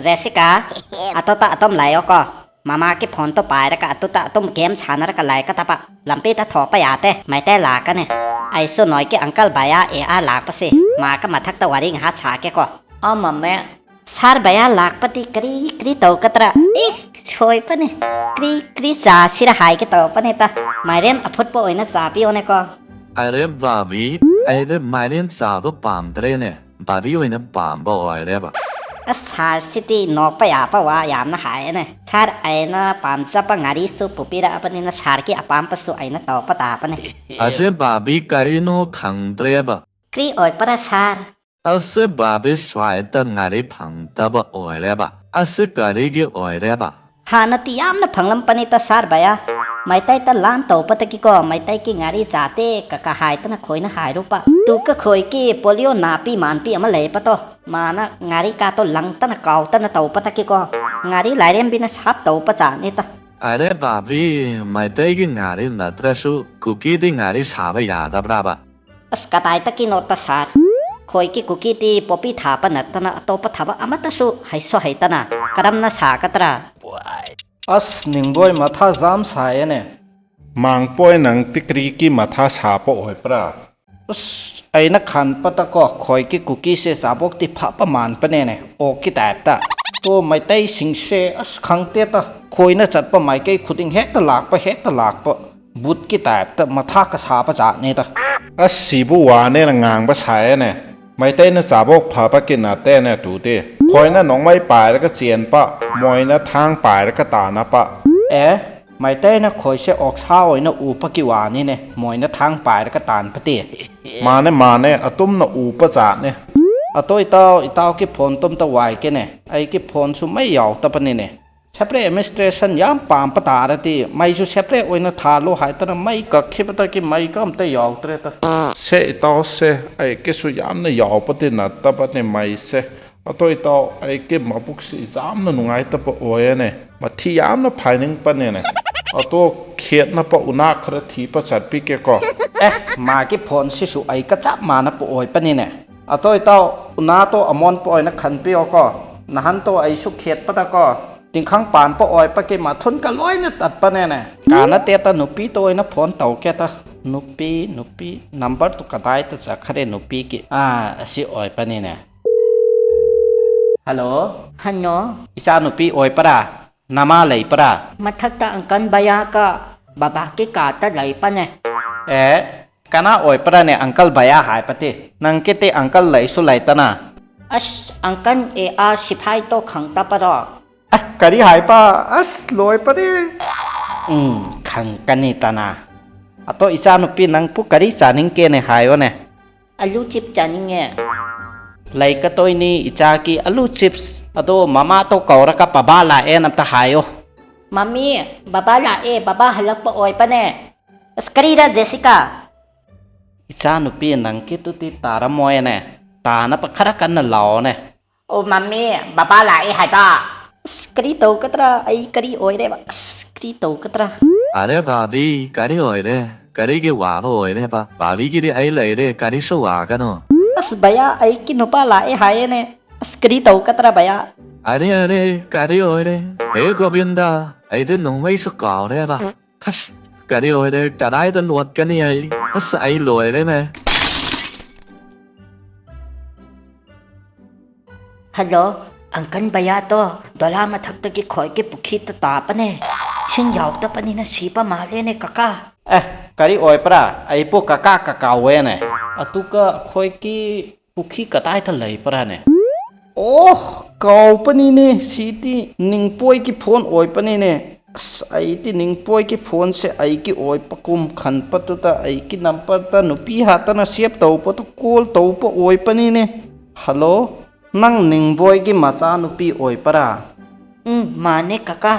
เจสสิก้าอัตตาต้มไหลก็มามากี่ผลตัวไปแล้วก็อัตตาต้มเกมชานะแล้วก็ไหลก็ตาปะลำปีตาถอไปอาเต้ไม่แต่หลากันเนี่ยไอ้ส่วนน้อยกี่อังเกิลใบอาหลากปะสิมาก็มาทักตะวันนี้หาชาแกก็อ๋อมาแม่สารใบหลากปฏิกรีโตกตระอีช่วยปะเนี่ยกรีจ่าสิระหายกี่โตปะเนี่ยตาไม่เรียนอภุตปอยนะจ่าพี่โอเนี่ยก็ไอเรื่องบาบีไอเรื่องไม่เรื่องสาวก็ปั๊มเตรเนี่ยบาบีวันนั้นปั๊มบ่อยเลยปะสารสิตีนอกไปอาปะว่ายามนะหายเนี่ยสารไอ้น่ะปั๊มจะปะงารีสุปุปิระปะเนี่ยสารกี่ปั๊มปะสุไอ้น่ะโตปะตาปะเนี่ยอาเซบาบีการิโนขังเตรปะกรีออยปะสารอาเซบาบีสวายตั้งงารีพังตาบะอ่อยเลยปะอาเซการิกี่อ่อยเลยปะฮานาติยามนะพังลำปนิตาสารใบอะไม่ไต่ตะล้านโตปะตะกี้ก็ไม่ไต่กี่งารีจ่าเต้กะหายตะนะคอยนะหายรูปะตูก็คอยกี่โปลิโอนาปีมันปีมาเลยปะโตมานะงารีกาโตหลังตะนะเก่าตะนะโตปะตะกี้ก็งารีหลายเรื่องบินะชับโตปะจานี่ตะไอเรื่องบาบีไม่ไต่กี่งารีนัดเรสูคุกกี้ที่งารีชาไปยาดับราบะสกัดไอตะกี้โนตะสารคอยกี่กุกี้ที่ป๊อปปี้ถาปะนะตะนะโตปะถาบะอามาตะสุให้สวยตะนะกระดำนะสากตระหนึ่งบอยมาท่าจามสายเนี่ยมังป่วยหนังติกรีกีมาท่าชาปโอยปราไอ้นักขันปะตะก็คอยกี่กุกี้เสสาบกที่พระประมาณปะเนี่ยโอกิแต่ตะตัวไม่ได้สิงเสขังเตตะคอยน่าจัดปะไม่กี่ขุดิงเฮตหลากปะเฮตหลากปะบุตรกิแต่ตะมาท่ากระชาปะจ่าเนี่ยตะสีบัวเนี่ยงางปะใช้เนี่ยไม่ได้นะสาบกพาปกินนาเต้เนี่ยดูดิคอยน่ะน้องไม่ป่ายแล้วก็เจียนปะมอยน่ะทางป่ายแล้วก็ตานะปะไม่ได้นะคอยเสออกเช้าไอ้นะอูปะกิวานี่เนี่ยมอยนะทางป่ายแล้วก็ตานปะเตี๋ยมาเนี่ยอะตุ้มน่ะอูปะจ่าเนี่ยตัวอีเต้ากี่ผลต้มตะไวแกเนี่ยไอ้กี่ผลสุไม่ยาวตะปะเนี่ยเชฟเร่เอเมสเตรชันยามปามปะตาละตีไม่ชูเชฟเร่โอ้ยนะทาโลหายตระไม่กักขี้ปะตะกี้ไม่ก็ไม่ยาวตระตะเสต่อเสไอ้กี่สุยามเนี่ยยาวปะตินะตะปะเนี่ยไม่เสตัวต่อไอ้กี่มาบุกสีจามน่ะนุ่งไอ้ตะปะโอ้ยเนี่ยมาที่ยามน่ะภายนึงปะเนี่ยตัวเขียดน่ะปะอุณาครทีปะสัตปีเกก็มากี่ผลสิสุไอ้กระจับมานะปะโอ้ยปะเนี่ยตัวเต้าอุณาตัวอมอนปอยนะขันเปียวก็นะฮันตัวไอ้สุเขียดปะตะก็ติงข้างปานปะอ้อยปะเกมาทนกันร้อยนะตัดปะเนี่ยการนะเตตะหนุปีตัวนะพรเต่าแกตะหนุปีนัมเบอร์ตุกตายตะสักเรหนุปีกิสิอ้อยปะเนี่ยฮัลโหลอิสาหนุปีอ้อยปะดานามาเลยปะดามาทักตะอังกันบายากะบาบากิกาตะไหลปะเนี่ยกันนะอ้อยปะดาเนี่ยอังกัลบายาหายปะเตนังเกตอังกัลไหลสุไหลตะนะอังกันสิพายโตขังตะปะรอกะดีหายปะลอยปะเตขังกันนี่ตานาตัวอิสานุปีนังปุกะดีสานิงเกเนี่ยหายวะเนี่ยอลูจิบจานิงเงไลกะตัวนี้อิจากีอลูชิปส์ตัวมาม่าตัวเก่าระกับปะบ้าลานับตาหายโอมามีบาบาลาบาบาฮัลักปะโอยปะเนี่ยสกรีดาเจสิก้าอิสานุปีนังกิตุติตารมอยเนี่ยตานะปะคระกันน่ะเหล่าเนี่ยโอ้มามีบาบาลาหายปะสกรีโตกตระไอกรีโอยได้ปะสกรีโตกตระอะไรบาบีการิอ่อยเลยการิกี่ว่าอ่อยเลยปะบาบีกี่ไอเลยเลยการิสู้ว่ากันเนาะbaya ai ki no pa la hai ne skrito katra bayaอะไรการิอ่อยเลยก็เป็นดาไอเดินน้องไม่สกาวเลยปะการิอ่อยเลยแต่ได้ตำรวจกันนี่ไอ้ใส่ลอยเลยไหมฮัลโหลอังกันบายาโตดอลลาร์มาทักตะกี้คอยเก็บปุคิตตาปะเนี่ยฉันยาวตะปะนี่นะสีปะมาเลยเนี่ยกะกะการิโอยปะไอ้พวกกะกะกะกาวเว้เนี่ยตุกะคอยกี่ปุคิกะตายทะเลปะเนี่ยโอ้กาวปะนี่เนี่ยสีที่นิงป่วยกี่พนโอยปะนี่เนี่ยไอ้ที่นิงป่วยกี่พนเสไอ้กี่โอยปะกุมขันปะตุตาไอ้กี่นัมปะตาหนุปีหาตานะเสียบเตาปะตุกูลเตาปะโอยปะนี่เนี่ยฮัลโหลนั่งนิงบอยกี่มาซาหนุปีโอยปะระมาเนี่ยกะกะ